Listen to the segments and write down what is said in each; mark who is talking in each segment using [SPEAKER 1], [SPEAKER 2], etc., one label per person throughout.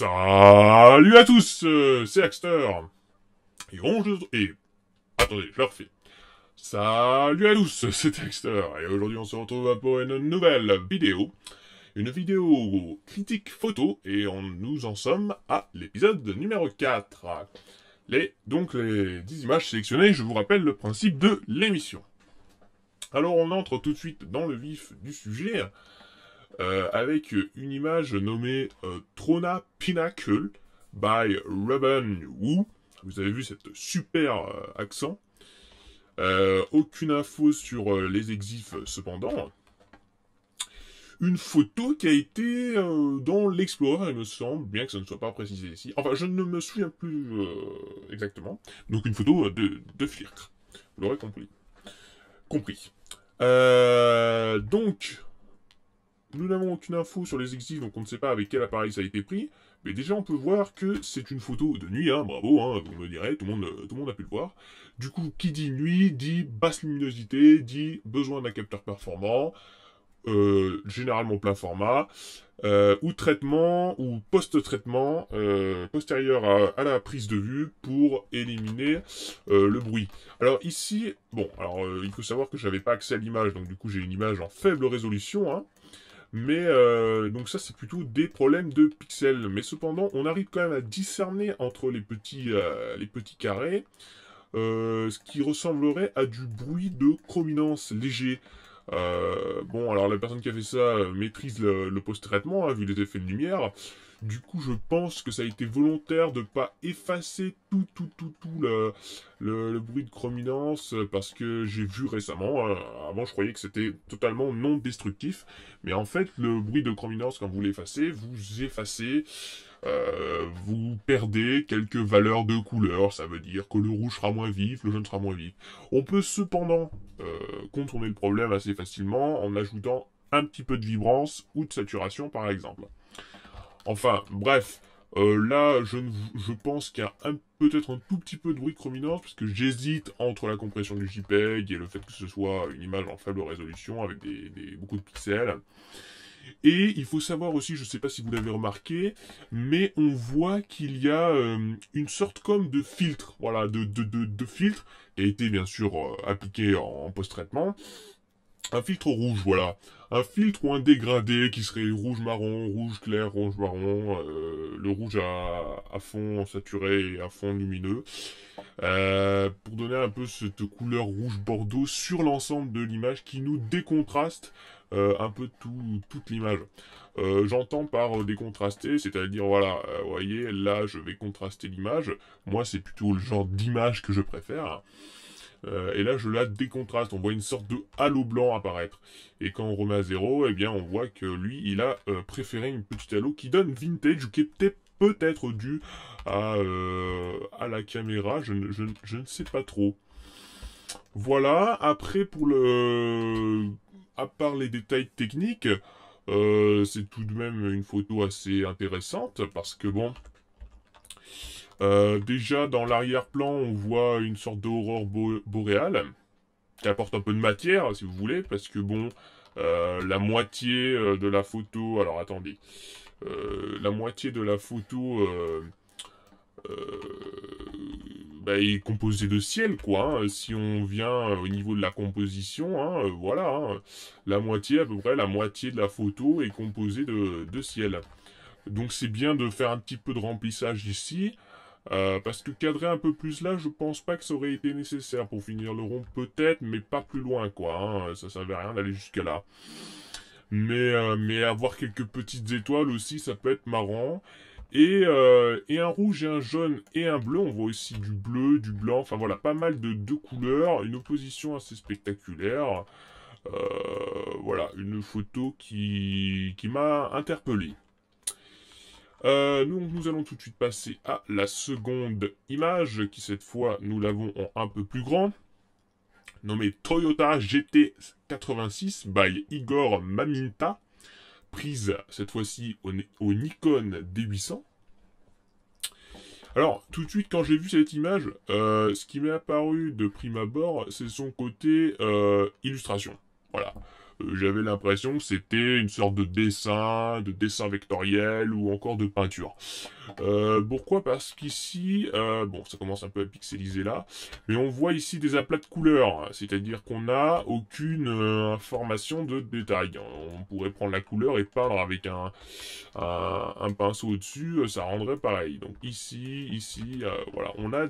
[SPEAKER 1] Salut à tous, c'est Axter. Attendez, je le refais. Salut à tous, c'est Axter. Et aujourd'hui on se retrouve pour une nouvelle vidéo. Une vidéo critique photo. Et nous en sommes à l'épisode numéro 4. Donc les 10 images sélectionnées, je vous rappelle le principe de l'émission. Alors on entre tout de suite dans le vif du sujet. Avec une image nommée Trona Pinnacle by Ruben Wu. Vous avez vu cette super accent. Aucune info sur les exifs cependant. Une photo qui a été dans l'Explorer, il me semble, bien que ça ne soit pas précisé ici. Enfin, je ne me souviens plus exactement. Donc une photo de Flirk. Vous l'aurez compris. Donc, nous n'avons aucune info sur les exifs, donc on ne sait pas avec quel appareil ça a été pris. Mais déjà, on peut voir que c'est une photo de nuit, hein, bravo, hein, vous me direz, tout le monde a pu le voir. Du coup, qui dit nuit, dit basse luminosité, dit besoin d'un capteur performant, généralement plein format, ou traitement, ou post-traitement, postérieur à la prise de vue pour éliminer le bruit. Alors ici, bon, il faut savoir que j'avais pas accès à l'image, donc du coup j'ai une image en faible résolution, hein. Mais donc ça c'est plutôt des problèmes de pixels. Mais cependant on arrive quand même à discerner entre les petits carrés ce qui ressemblerait à du bruit de chrominance léger. Bon alors la personne qui a fait ça maîtrise le post-traitement hein, vu les effets de lumière. Du coup, je pense que ça a été volontaire de pas effacer tout le bruit de chrominance parce que j'ai vu récemment, avant je croyais que c'était totalement non destructif, mais en fait le bruit de chrominance quand vous l'effacez, vous perdez quelques valeurs de couleur, ça veut dire que le rouge sera moins vif, le jaune sera moins vif. On peut cependant contourner le problème assez facilement en ajoutant un petit peu de vibrance ou de saturation par exemple. Enfin, bref, là, je pense qu'il y a peut-être un tout petit peu de bruit de chrominance, parce que j'hésite entre la compression du JPEG et le fait que ce soit une image en faible résolution, avec beaucoup de pixels. Et il faut savoir aussi, je ne sais pas si vous l'avez remarqué, mais on voit qu'il y a une sorte comme de filtre, voilà, de filtre, qui a été bien sûr appliqué en post-traitement. Un filtre rouge, voilà. Un filtre ou un dégradé qui serait rouge-marron, rouge clair, rouge-marron, le rouge à fond saturé et à fond lumineux. Pour donner un peu cette couleur rouge-bordeaux sur l'ensemble de l'image qui nous décontraste un peu toute l'image. J'entends par décontraster, c'est-à-dire, voilà, vous voyez, là je vais contraster l'image. Moi c'est plutôt le genre d'image que je préfère. Et là, je la décontraste. On voit une sorte de halo blanc apparaître. Et quand on remet à 0, eh bien, on voit que lui, il a préféré une petite halo qui donne vintage, qui est peut-être dû à la caméra. Je ne sais pas trop. Voilà. Après, à part les détails techniques, c'est tout de même une photo assez intéressante parce que bon. Déjà, dans l'arrière-plan, on voit une sorte d'aurore boréale, qui apporte un peu de matière, si vous voulez, parce que bon, la moitié de la photo... Alors, attendez. La moitié de la photo est composée de ciel, quoi. Hein. Si on vient au niveau de la composition, hein, voilà. Hein, la moitié, à peu près, la moitié de la photo est composée de ciel. Donc, c'est bien de faire un petit peu de remplissage ici. Parce que cadrer un peu plus là, je pense pas que ça aurait été nécessaire pour finir le rond, peut-être, mais pas plus loin, quoi. Hein. Ça servait à rien d'aller jusqu'à là. Mais avoir quelques petites étoiles aussi, ça peut être marrant. Et un rouge et un jaune et un bleu, on voit aussi du bleu, du blanc, enfin voilà, pas mal de couleurs, une opposition assez spectaculaire. Voilà, une photo qui m'a interpellé. Nous allons tout de suite passer à la seconde image, qui cette fois, nous l'avons en un peu plus grand, nommée Toyota GT86 by Igor Maminta, prise cette fois-ci au Nikon D800. Alors, tout de suite, quand j'ai vu cette image, ce qui m'est apparu de prime abord, c'est son côté illustration. Voilà. j'avais l'impression que c'était une sorte de dessin vectoriel ou encore de peinture. Pourquoi? Parce qu'ici, bon, ça commence un peu à pixeliser là, mais on voit ici des aplats de couleurs, c'est-à-dire qu'on n'a aucune information de détail. On pourrait prendre la couleur et peindre avec un pinceau au-dessus, ça rendrait pareil. Donc ici, voilà, on a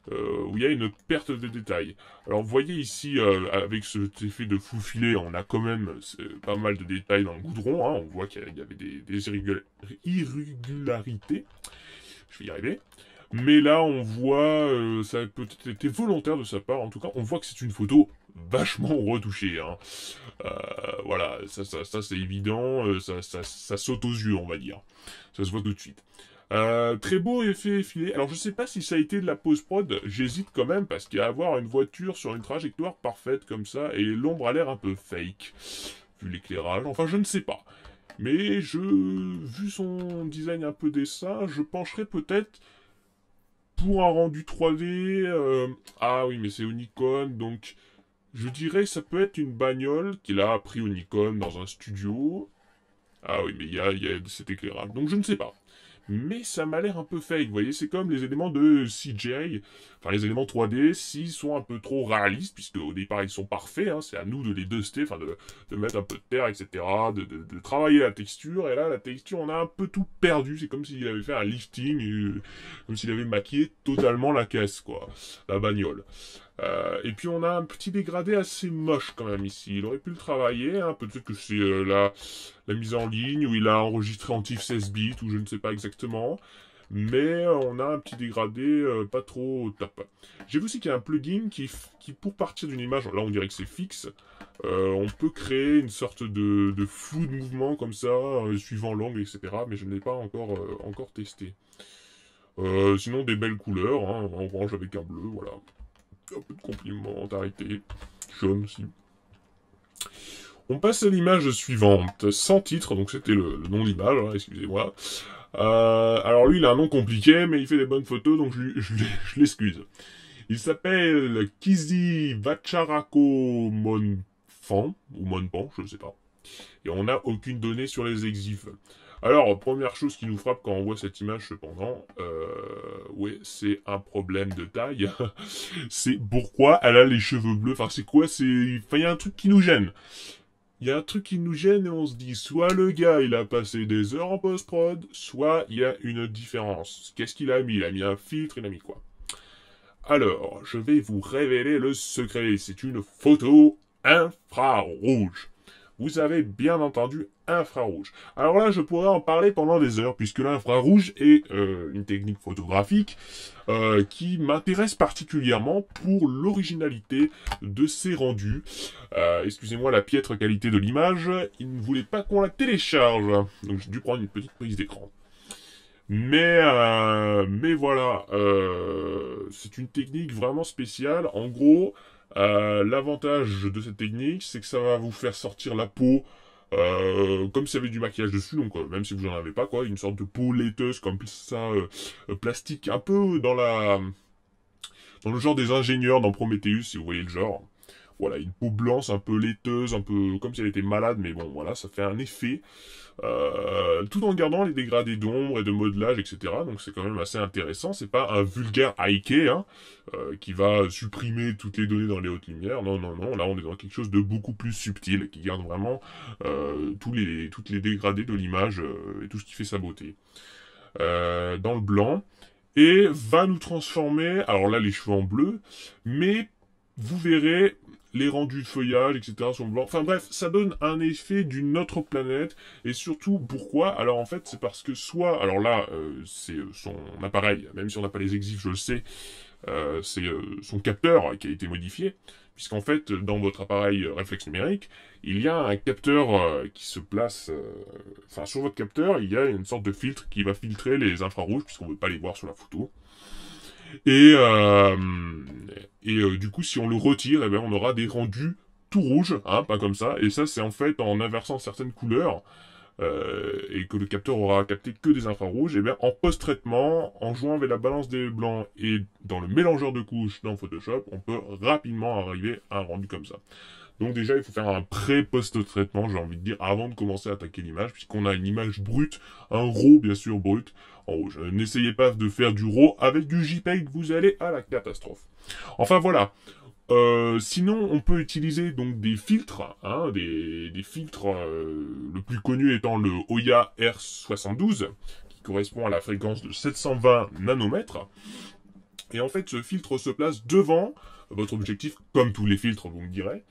[SPEAKER 1] où il y a une perte de détails. Alors vous voyez ici, avec cet effet de flou filet, on a quand même pas mal de détails dans le goudron, hein. On voit qu'il y avait des irrégularités. Je vais y arriver. Mais là, on voit, ça a peut-être été volontaire de sa part, en tout cas, on voit que c'est une photo vachement retouchée, hein. Voilà, ça c'est évident, ça saute aux yeux, on va dire. Ça se voit tout de suite. Très beau effet effilé. Alors je sais pas si ça a été de la post-prod, j'hésite quand même, parce qu'à avoir une voiture sur une trajectoire parfaite comme ça, et l'ombre a l'air un peu fake, vu l'éclairage, enfin je ne sais pas. Mais vu son design un peu dessin, je pencherais peut-être pour un rendu 3D. Ah oui, mais c'est au Nikon, donc je dirais que ça peut être une bagnole qu'il a appris au Nikon dans un studio. Ah oui, mais il y a cet éclairage, donc je ne sais pas. Mais ça m'a l'air un peu fake, vous voyez, c'est comme les éléments de CGI, enfin les éléments 3D, s'ils sont un peu trop réalistes, puisque au départ ils sont parfaits, hein, c'est à nous de les duster, enfin de mettre un peu de terre, etc., de travailler la texture, et là la texture on a un peu tout perdu, c'est comme s'il avait fait un lifting, comme s'il avait maquillé totalement la caisse, quoi, la bagnole. Et puis on a un petit dégradé assez moche quand même ici. Il aurait pu le travailler, hein. Peut-être que c'est la mise en ligne, où il a enregistré en TIFF 16 bits, ou je ne sais pas exactement. Mais on a un petit dégradé pas trop top. J'ai vu aussi qu'il y a un plugin qui pour partir d'une image, là on dirait que c'est fixe, on peut créer une sorte de flou de mouvement comme ça, suivant l'angle, etc. Mais je ne l'ai pas encore testé. Sinon des belles couleurs, hein, orange avec un bleu, voilà. Un peu de complémentarité, jaune aussi. On passe à l'image suivante, sans titre, donc c'était le nom de l'image, hein, excusez-moi. Alors lui, il a un nom compliqué, mais il fait des bonnes photos, donc je l'excuse. Il s'appelle Kizi Vacharako Monfan, ou Monpan, je ne sais pas. Et on n'a aucune donnée sur les exifs. Alors, première chose qui nous frappe quand on voit cette image, cependant, ouais, c'est un problème de taille. C'est pourquoi elle a les cheveux bleus. Enfin, c'est quoi? Enfin, il y a un truc qui nous gêne. Il y a un truc qui nous gêne et on se dit, soit le gars, il a passé des heures en post-prod, soit il y a une différence. Qu'est-ce qu'il a mis? Il a mis un filtre, il a mis quoi? Alors, je vais vous révéler le secret. C'est une photo infrarouge. Vous avez bien entendu infrarouge. Alors là, je pourrais en parler pendant des heures, puisque l'infrarouge est une technique photographique qui m'intéresse particulièrement pour l'originalité de ses rendus. Excusez-moi la piètre qualité de l'image, il ne voulait pas qu'on la télécharge, donc j'ai dû prendre une petite prise d'écran. Mais voilà, c'est une technique vraiment spéciale. En gros, l'avantage de cette technique, c'est que ça va vous faire sortir la peau comme s'il y avait du maquillage dessus, donc même si vous en avez pas, quoi, une sorte de peau laiteuse comme ça, plastique, un peu dans le genre des ingénieurs dans Prometheus, si vous voyez le genre. Voilà, une peau blanche, un peu laiteuse, un peu comme si elle était malade, mais bon, voilà, ça fait un effet. Tout en gardant les dégradés d'ombre et de modelage, etc. Donc c'est quand même assez intéressant. C'est pas un vulgaire Ike, hein, qui va supprimer toutes les données dans les hautes lumières. Non, non, non. Là, on est dans quelque chose de beaucoup plus subtil, qui garde vraiment toutes les dégradés de l'image et tout ce qui fait sa beauté. Dans le blanc. Et va nous transformer, alors là, les cheveux en bleu, mais vous verrez, les rendus de feuillage, etc. sont blancs. Enfin bref, ça donne un effet d'une autre planète. Et surtout, pourquoi? Alors en fait, c'est parce que soit... Alors là, c'est son appareil, même si on n'a pas les exifs, je le sais, c'est son capteur qui a été modifié. Puisqu'en fait, dans votre appareil réflexe numérique, il y a un capteur qui se place... Enfin, sur votre capteur, il y a une sorte de filtre qui va filtrer les infrarouges, puisqu'on ne veut pas les voir sur la photo. Et du coup, si on le retire, eh ben, on aura des rendus tout rouges, hein, pas comme ça. Et ça, c'est en fait en inversant certaines couleurs, et que le capteur aura capté que des infrarouges, et bien en post-traitement, en jouant avec la balance des blancs et dans le mélangeur de couches dans Photoshop, on peut rapidement arriver à un rendu comme ça. Donc déjà, il faut faire un pré-post-traitement, j'ai envie de dire, avant de commencer à attaquer l'image, puisqu'on a une image brute, un RAW bien sûr brut, en rouge. N'essayez pas de faire du RAW avec du JPEG, vous allez à la catastrophe. Enfin voilà. Sinon, on peut utiliser donc des filtres, hein, des filtres, le plus connu étant le Hoya R72, qui correspond à la fréquence de 720 nanomètres. Et en fait, ce filtre se place devant votre objectif, comme tous les filtres, vous me direz,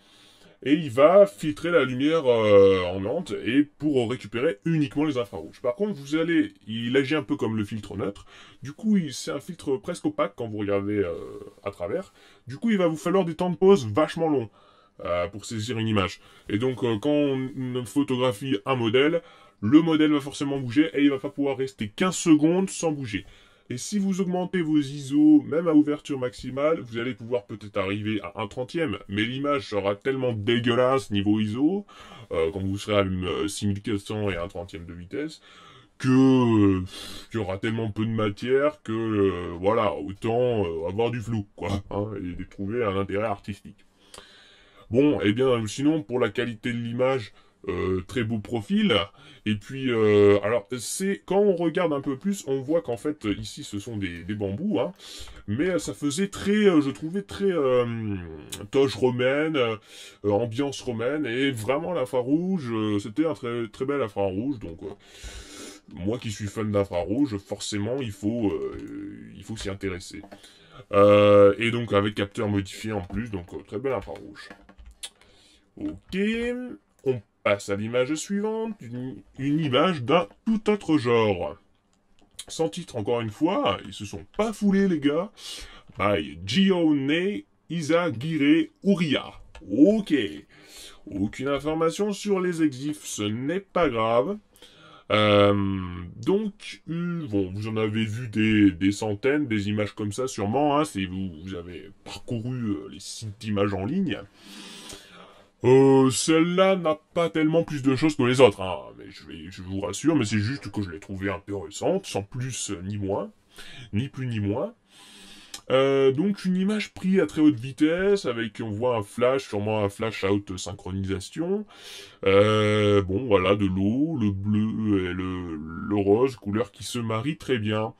[SPEAKER 1] et il va filtrer la lumière ambiante et pour récupérer uniquement les infrarouges. Par contre, il agit un peu comme le filtre neutre. Du coup, c'est un filtre presque opaque quand vous regardez à travers. Du coup, il va vous falloir des temps de pause vachement longs pour saisir une image. Et donc, quand on photographie un modèle, le modèle va forcément bouger et il va pas pouvoir rester 15 secondes sans bouger. Et si vous augmentez vos ISO, même à ouverture maximale, vous allez pouvoir peut-être arriver à 1/30, mais l'image sera tellement dégueulasse niveau ISO, quand vous serez à une 6400 et 1/30 de vitesse, que qu'il y aura tellement peu de matière que, voilà, autant avoir du flou, quoi, hein, et trouver un intérêt artistique. Bon, eh bien, sinon, pour la qualité de l'image, très beau profil. Et puis, alors, c'est quand on regarde un peu plus, on voit qu'en fait, ici, ce sont des bambous, hein. Mais ça faisait très, je trouvais très toge romaine, ambiance romaine, et vraiment l'infrarouge, c'était un très très bel infrarouge. Donc, moi qui suis fan d'infrarouge, forcément, il faut s'y intéresser. Et donc avec capteur modifié en plus, donc très bel infrarouge. Ok, on passe à l'image suivante, une image d'un tout autre genre. Sans titre encore une fois, ils se sont pas foulés les gars. By Gione Izagire Uriya. Ok. Aucune information sur les exifs, ce n'est pas grave. Bon, vous en avez vu des centaines, des images comme ça sûrement, hein, si vous avez parcouru les sites d'images en ligne. Celle-là n'a pas tellement plus de choses que les autres, hein, mais je vous rassure, mais c'est juste que je l'ai trouvée intéressante, sans plus ni moins, ni plus ni moins. Donc une image prise à très haute vitesse, avec on voit un flash, sûrement un flash à haute synchronisation. Bon voilà, de l'eau, le bleu et le rose, couleurs qui se marient très bien.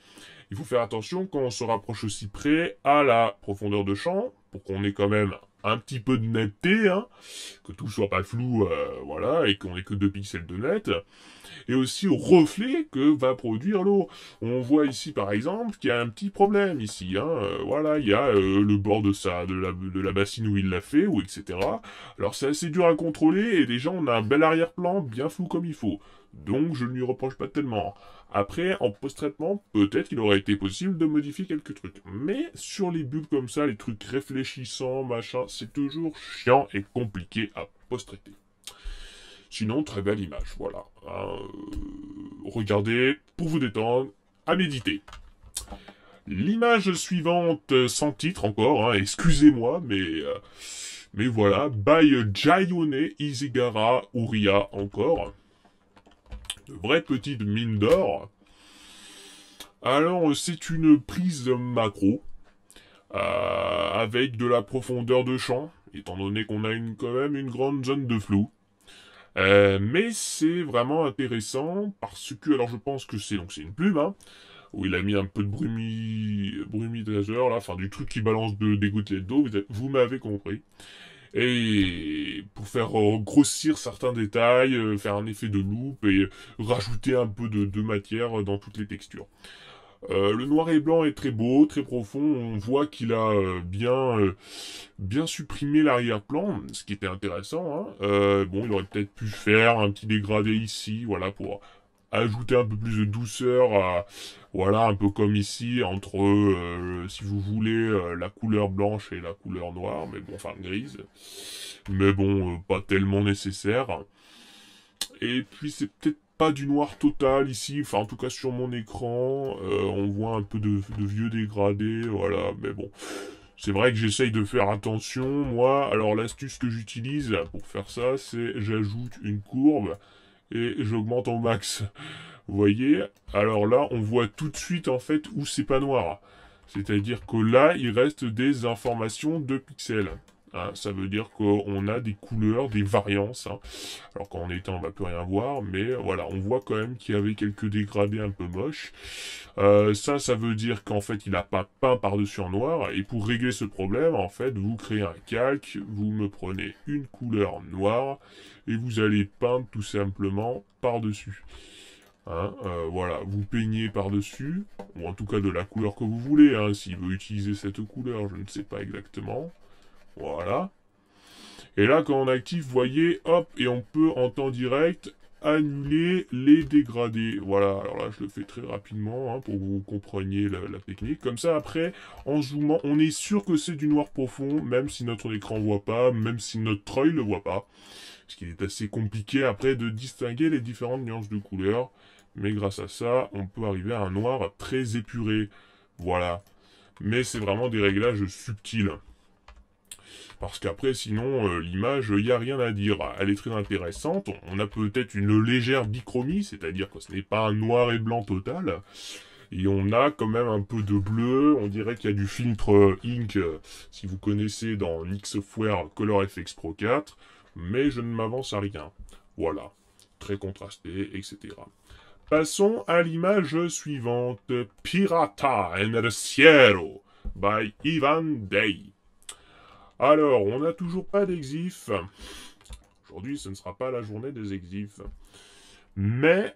[SPEAKER 1] Il faut faire attention quand on se rapproche aussi près à la profondeur de champ, pour qu'on ait quand même un petit peu de netteté, hein, que tout soit pas flou, voilà, et qu'on ait que 2 pixels de net, et aussi au reflet que va produire l'eau. On voit ici par exemple qu'il y a un petit problème ici, hein, voilà, il y a le bord de la bassine où il l'a fait, ou etc. Alors c'est assez dur à contrôler, et déjà on a un bel arrière-plan bien flou comme il faut. Donc je ne lui reproche pas tellement. Après, en post-traitement, peut-être qu'il aurait été possible de modifier quelques trucs. Mais sur les bulles comme ça, les trucs réfléchissants, machin, c'est toujours chiant et compliqué à post-traiter. Sinon, très belle image, voilà. Regardez, pour vous détendre, à méditer. L'image suivante, sans titre encore, hein, excusez-moi, mais voilà, by Gione Izigara Uriya encore. De vraies petites mines d'or. Alors, c'est une prise macro, avec de la profondeur de champ, étant donné qu'on a quand même une grande zone de flou. Mais c'est vraiment intéressant, parce que, alors je pense que c'est une plume, hein, où il a mis un peu de brumidateur, là, enfin du truc qui balance des gouttelettes d'eau, vous m'avez compris. Et pour faire grossir certains détails, faire un effet de loupe et rajouter un peu de matière dans toutes les textures. Le noir et blanc est très beau, très profond. On voit qu'il a bien supprimé l'arrière-plan, ce qui était intéressant, hein. Bon, il aurait peut-être pu faire un petit dégradé ici, voilà, pour ajouter un peu plus de douceur voilà, un peu comme ici, entre, si vous voulez, la couleur blanche et la couleur noire, mais bon, enfin, grise. Mais bon, pas tellement nécessaire. Et puis, c'est peut-être pas du noir total ici, enfin, en tout cas, sur mon écran, on voit un peu de vieux dégradés, voilà, mais bon. C'est vrai que j'essaye de faire attention, moi. Alors, l'astuce que j'utilise pour faire ça, c'est j'ajoute une courbe et j'augmente au max. Vous voyez? Alors là, on voit tout de suite, en fait, où c'est pas noir. C'est-à-dire que là, il reste des informations de pixels. Hein, ça veut dire qu'on a des couleurs, des variances. Hein. Alors quand on est éteint, on va plus rien voir, mais voilà, on voit quand même qu'il y avait quelques dégradés un peu moches. Ça veut dire qu'en fait, il a pas peint par-dessus en noir. Et pour régler ce problème, en fait, vous créez un calque, vous me prenez une couleur noire et vous allez peindre tout simplement par-dessus. Hein, voilà, vous peignez par-dessus, ou en tout cas de la couleur que vous voulez, hein, s'il veut utiliser cette couleur, je ne sais pas exactement. Voilà. Et là, quand on active, vous voyez, hop, et on peut en temps direct annuler les dégradés. Voilà, alors là, je le fais très rapidement, hein, pour que vous compreniez la technique. Comme ça, après, en zoomant, on est sûr que c'est du noir profond, même si notre écran ne voit pas, même si notre œil ne le voit pas. Ce qui est assez compliqué, après, de distinguer les différentes nuances de couleurs. Mais grâce à ça, on peut arriver à un noir très épuré. Voilà. Mais c'est vraiment des réglages subtils. Parce qu'après, sinon, l'image, il n'y a rien à dire. Elle est très intéressante. On a peut-être une légère bichromie, c'est-à-dire que ce n'est pas un noir et blanc total. Et on a quand même un peu de bleu. On dirait qu'il y a du filtre Ink, si vous connaissez dans Nixoftware Color FX Pro 4. Mais je ne m'avance à rien. Voilà. Très contrasté, etc. Passons à l'image suivante. Pirata en el cielo by Ivan Day. Alors, on n'a toujours pas d'exif. Aujourd'hui, ce ne sera pas la journée des exifs. Mais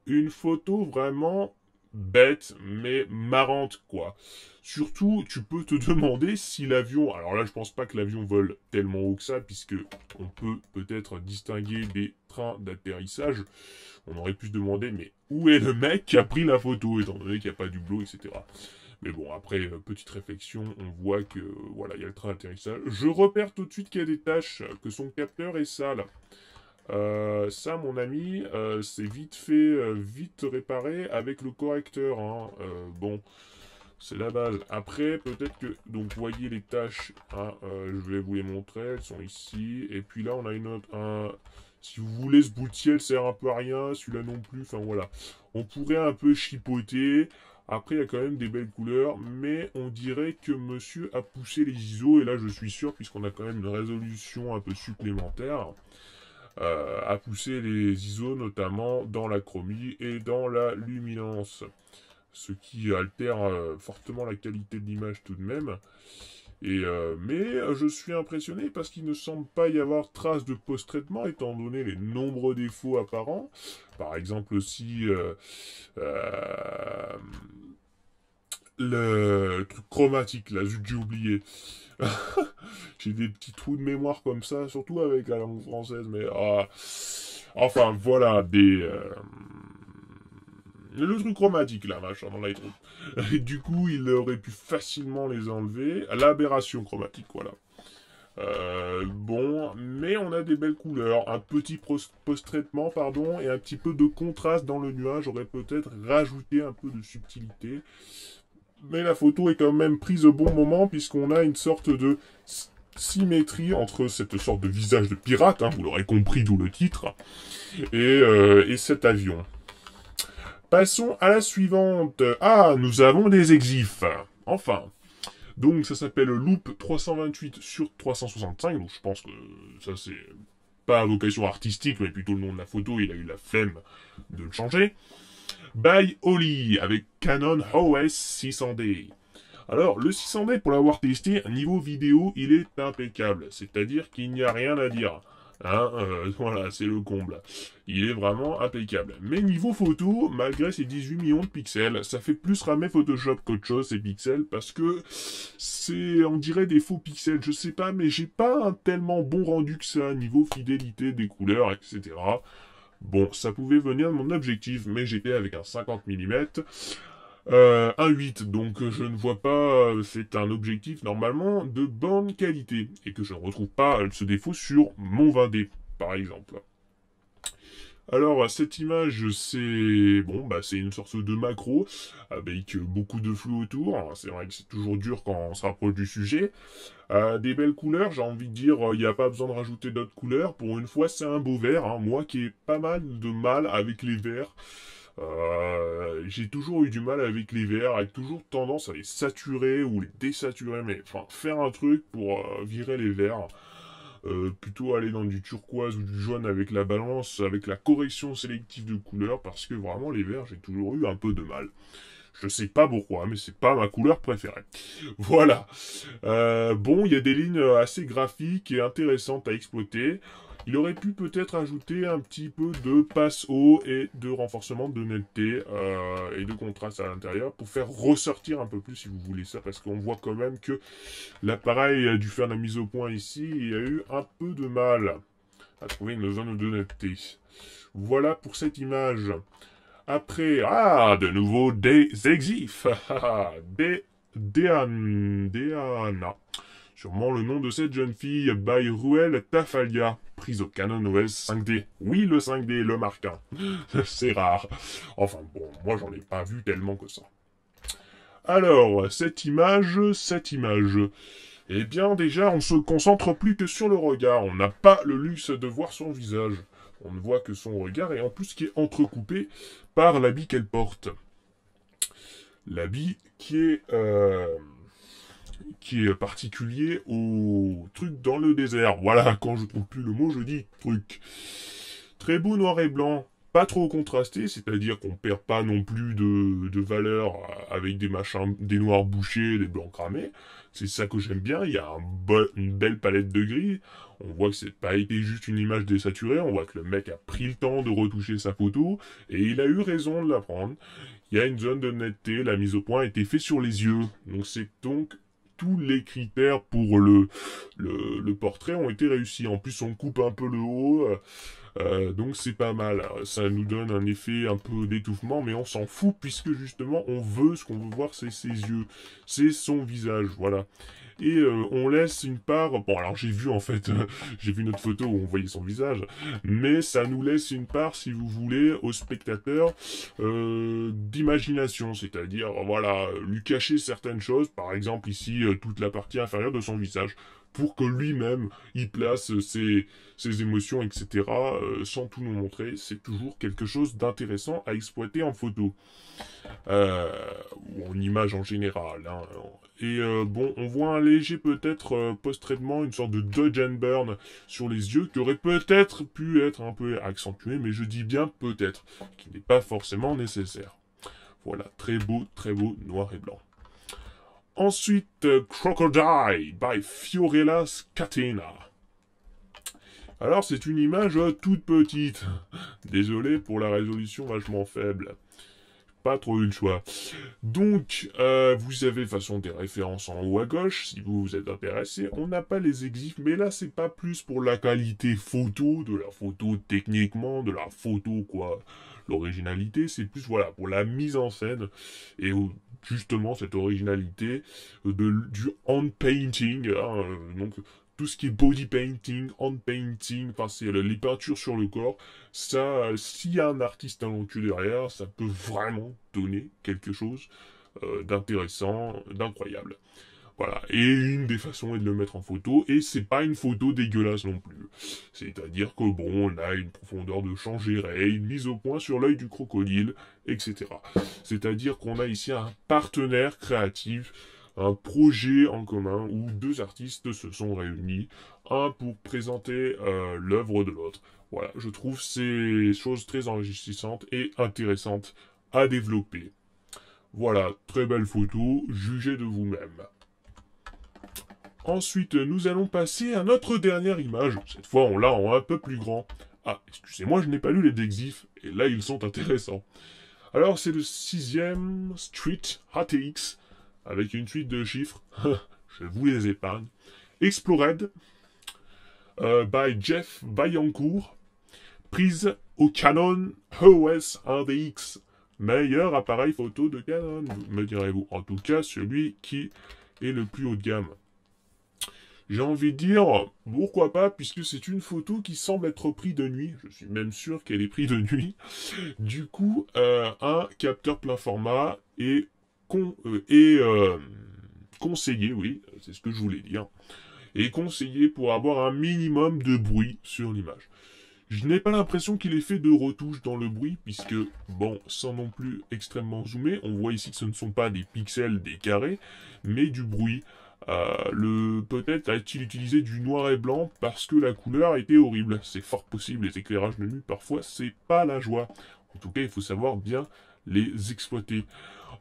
[SPEAKER 1] une photo vraiment bête, mais marrante, quoi. Surtout, tu peux te demander si l'avion... Alors là, je pense pas que l'avion vole tellement haut que ça, puisque on peut peut-être distinguer des trains d'atterrissage. On aurait pu se demander, mais où est le mec qui a pris la photo, étant donné qu'il n'y a pas d'hublot, etc. Mais bon, après, petite réflexion, on voit que, voilà, il y a le train d'atterrissage. Je repère tout de suite qu'il y a des tâches, que son capteur est sale. Ça, mon ami, c'est vite fait, vite réparé avec le correcteur. Hein. Bon, c'est la base. Après, peut-être que... Donc, voyez les tâches. Hein, je vais vous les montrer. Elles sont ici. Et puis là, on a une autre... Si vous voulez, ce bout de ciel sert un peu à rien. Celui-là non plus. Enfin, voilà. On pourrait un peu chipoter. Après, il y a quand même des belles couleurs. Mais on dirait que monsieur a poussé les ISO. Et là, je suis sûr, puisqu'on a quand même une résolution un peu supplémentaire... à pousser les ISO notamment dans la chromie et dans la luminance, ce qui altère fortement la qualité de l'image tout de même. Mais je suis impressionné parce qu'il ne semble pas y avoir trace de post-traitement étant donné les nombreux défauts apparents. Par exemple aussi le truc chromatique, là, zut, j'ai oublié. J'ai des petits trous de mémoire comme ça, surtout avec la langue française, mais... enfin, voilà, le truc chromatique, là, machin, dans Lightroom. Et du coup, il aurait pu facilement les enlever. L'aberration chromatique, voilà. Bon, mais on a des belles couleurs. Un petit post-traitement, pardon, et un petit peu de contraste dans le nuage aurait peut-être rajouté un peu de subtilité. Mais la photo est quand même prise au bon moment, puisqu'on a une sorte de symétrie entre cette sorte de visage de pirate, hein, vous l'aurez compris, d'où le titre, et cet avion. Passons à la suivante. Ah, nous avons des exifs. Enfin. Donc, ça s'appelle Loop 328 sur 365, donc je pense que ça, c'est pas à vocation artistique, mais plutôt le nom de la photo, il a eu la flemme de le changer. By Oli, avec Canon OS 600D. Alors, le 600D, pour l'avoir testé, niveau vidéo, il est impeccable. C'est-à-dire qu'il n'y a rien à dire. Hein, voilà, c'est le comble. Il est vraiment impeccable. Mais niveau photo, malgré ses 18 millions de pixels, ça fait plus ramer Photoshop qu'autre chose, ces pixels, parce que c'est, on dirait des faux pixels, je sais pas, mais j'ai pas un tellement bon rendu que ça, niveau fidélité des couleurs, etc. Bon, ça pouvait venir de mon objectif, mais j'étais avec un 50 mm, un 8, donc je ne vois pas, c'est un objectif normalement de bonne qualité, et que je ne retrouve pas ce défaut sur mon 20D, par exemple. Alors, cette image, c'est bon, bah, c'est une sorte de macro avec beaucoup de flou autour. C'est vrai que c'est toujours dur quand on se rapproche du sujet. Des belles couleurs, j'ai envie de dire, il n'y a pas besoin de rajouter d'autres couleurs. Pour une fois, c'est un beau vert. Hein. Moi qui ai pas mal de mal avec les verts. J'ai toujours eu du mal avec les verts, avec toujours tendance à les saturer ou les désaturer, mais enfin, faire un truc pour virer les verts. Plutôt aller dans du turquoise ou du jaune avec la balance, avec la correction sélective de couleurs, parce que vraiment les verts, j'ai toujours eu un peu de mal. Je sais pas pourquoi, mais c'est pas ma couleur préférée. Voilà. Bon, il y a des lignes assez graphiques et intéressantes à exploiter. Il aurait pu peut-être ajouter un petit peu de passe haut et de renforcement de netteté et de contraste à l'intérieur pour faire ressortir un peu plus si vous voulez ça, parce qu'on voit quand même que l'appareil a dû faire la mise au point ici et il a eu un peu de mal à trouver une zone de netteté. Voilà pour cette image. Après, de nouveau des exifs. Deanna. Sûrement le nom de cette jeune fille, by Ruel Tafalia, prise au Canon OS 5D. Oui, le 5D, le Mark 1. C'est rare. Enfin bon, moi j'en ai pas vu tellement que ça. Alors, cette image. Eh bien, déjà, on se concentre plus que sur le regard. On n'a pas le luxe de voir son visage. On ne voit que son regard et en plus qui est entrecoupé par l'habit qu'elle porte. L'habit qui est particulier au truc dans le désert. Voilà, quand je trouve plus le mot, je dis truc. Très beau noir et blanc, pas trop contrasté, c'est-à-dire qu'on perd pas non plus de valeur avec des machins, des noirs bouchés, des blancs cramés. C'est ça que j'aime bien, il y a une belle palette de gris. On voit que c'est pas été juste une image désaturée, on voit que le mec a pris le temps de retoucher sa photo, et il a eu raison de la prendre. Il y a une zone de netteté, la mise au point a été faite sur les yeux. Donc c'est donc tous les critères pour le portrait ont été réussis. En plus, on coupe un peu le haut, donc c'est pas mal. Ça nous donne un effet un peu d'étouffement, mais on s'en fout puisque justement, ce qu'on veut voir, c'est ses yeux, c'est son visage, voilà. Et on laisse une part. Bon, alors j'ai vu en fait, j'ai vu notre photo où on voyait son visage, mais ça nous laisse une part, si vous voulez, au spectateur d'imagination, c'est-à-dire voilà, lui cacher certaines choses, par exemple ici toute la partie inférieure de son visage, pour que lui-même il place ses émotions, etc. Sans tout nous montrer. C'est toujours quelque chose d'intéressant à exploiter en photo. Ou en image en général. Hein. Et bon, on voit un léger peut-être post-traitement, une sorte de dodge and burn sur les yeux qui aurait peut-être pu être un peu accentué, mais je dis bien peut-être, qui n'est pas forcément nécessaire. Voilà, très beau, noir et blanc. Ensuite, Crocodile by Fiorella Scatena. Alors, c'est une image toute petite. Désolé pour la résolution vachement faible. Pas trop eu le choix. Donc, vous avez de toute façon des références en haut à gauche, si vous êtes intéressé. On n'a pas les exifs, mais là, c'est pas plus pour la qualité photo, de la photo techniquement, de la photo, quoi. L'originalité, c'est plus, voilà, pour la mise en scène, et justement, cette originalité du hand painting, hein, donc tout ce qui est body painting, hand painting, enfin c'est les peintures sur le corps, ça, s'il y a un artiste talentueux derrière, ça peut vraiment donner quelque chose d'intéressant, d'incroyable. Voilà. Et une des façons est de le mettre en photo, et c'est pas une photo dégueulasse non plus. C'est-à-dire que bon, on a une profondeur de champ gérée, une mise au point sur l'œil du crocodile, etc. C'est-à-dire qu'on a ici un partenaire créatif, un projet en commun où deux artistes se sont réunis, un pour présenter l'œuvre de l'autre. Voilà, je trouve ces choses très enrichissantes et intéressantes à développer. Voilà, très belle photo, jugez de vous-même. Ensuite, nous allons passer à notre dernière image. Cette fois, on l'a en un peu plus grand. Ah, excusez-moi, je n'ai pas lu les exifs, et là, ils sont intéressants. Alors, c'est le 6e Street ATX, avec une suite de chiffres. Je vous les épargne. Explored, by Jeff Vaillancourt, prise au Canon EOS 1DX. Meilleur appareil photo de Canon, me direz-vous. En tout cas, celui qui est le plus haut de gamme. J'ai envie de dire, pourquoi pas, puisque c'est une photo qui semble être prise de nuit. Je suis même sûr qu'elle est prise de nuit. Du coup, un capteur plein format est conseillé, oui, c'est ce que je voulais dire, est conseillé pour avoir un minimum de bruit sur l'image. Je n'ai pas l'impression qu'il ait fait de retouches dans le bruit, puisque, bon, sans non plus extrêmement zoomer, on voit ici que ce ne sont pas des pixels, des carrés, mais du bruit. Peut-être a-t-il utilisé du noir et blanc parce que la couleur était horrible. C'est fort possible, les éclairages de nuit, parfois, c'est pas la joie. En tout cas, il faut savoir bien les exploiter.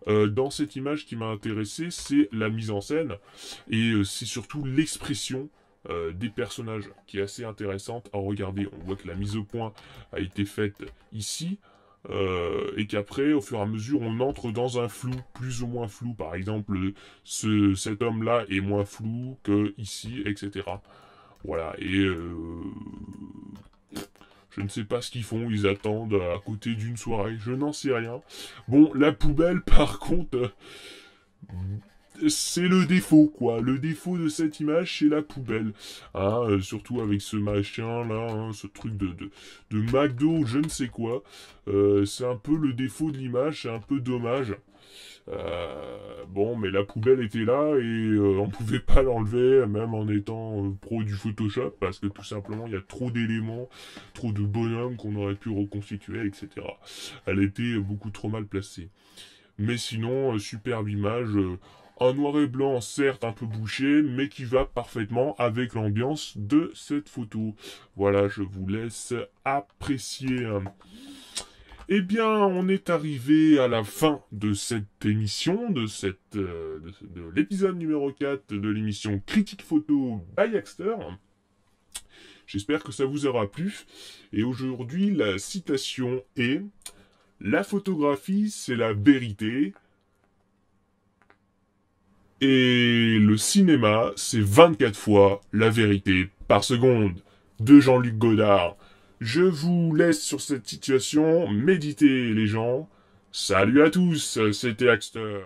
[SPEAKER 1] Dans cette image qui m'a intéressé, c'est la mise en scène, et c'est surtout l'expression des personnages qui est assez intéressante à regarder. On voit que la mise au point a été faite ici, et qu'après, au fur et à mesure, on entre dans un flou, plus ou moins flou. Par exemple, cet homme-là est moins flou que ici, etc. Voilà, et je ne sais pas ce qu'ils font, ils attendent à côté d'une soirée, je n'en sais rien. Bon, la poubelle, par contre, c'est le défaut, quoi. Le défaut de cette image, c'est la poubelle. Hein, surtout avec ce machin, là, hein, ce truc de McDo ou je ne sais quoi. C'est un peu le défaut de l'image, c'est un peu dommage. Bon, mais la poubelle était là et on pouvait pas l'enlever, même en étant pro du Photoshop, parce que tout simplement, il y a trop d'éléments, trop de bonhommes qu'on aurait pu reconstituer, etc. Elle était beaucoup trop mal placée. Mais sinon, superbe image, en noir et blanc, certes un peu bouché, mais qui va parfaitement avec l'ambiance de cette photo. Voilà, je vous laisse apprécier. Eh bien, on est arrivé à la fin de cette émission, de l'épisode numéro 4 de l'émission Critique Photo by Axter. J'espère que ça vous aura plu. Et aujourd'hui, la citation est « La photographie, c'est la vérité. Et le cinéma, c'est 24 fois la vérité par seconde. » De Jean-Luc Godard. Je vous laisse sur cette situation, méditez les gens. Salut à tous, c'était Axter.